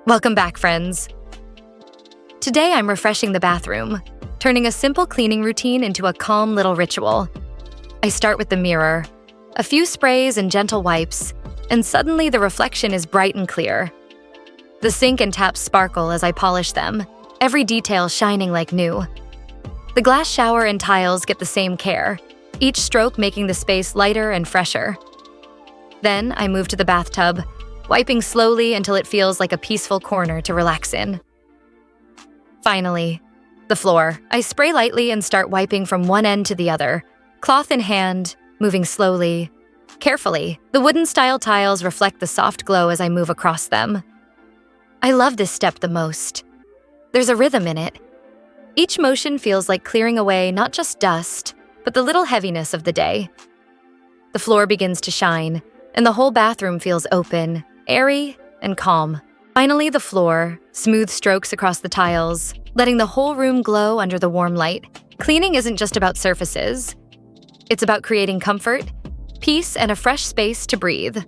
Welcome back, friends. Today I'm refreshing the bathroom, turning a simple cleaning routine into a calm little ritual. I start with the mirror, a few sprays and gentle wipes, and suddenly the reflection is bright and clear. The sink and taps sparkle as I polish them, every detail shining like new. The glass shower and tiles get the same care, each stroke making the space lighter and fresher. Then I move to the bathtub, wiping slowly until it feels like a peaceful corner to relax in. Finally, the floor. I spray lightly and start wiping from one end to the other, cloth in hand, moving slowly, carefully. The wooden-style tiles reflect the soft glow as I move across them. I love this step the most. There's a rhythm in it. Each motion feels like clearing away not just dust, but the little heaviness of the day. The floor begins to shine, and the whole bathroom feels open, airy, and calm. Finally, the floor, smooth strokes across the tiles, letting the whole room glow under the warm light. Cleaning isn't just about surfaces. It's about creating comfort, peace, and a fresh space to breathe.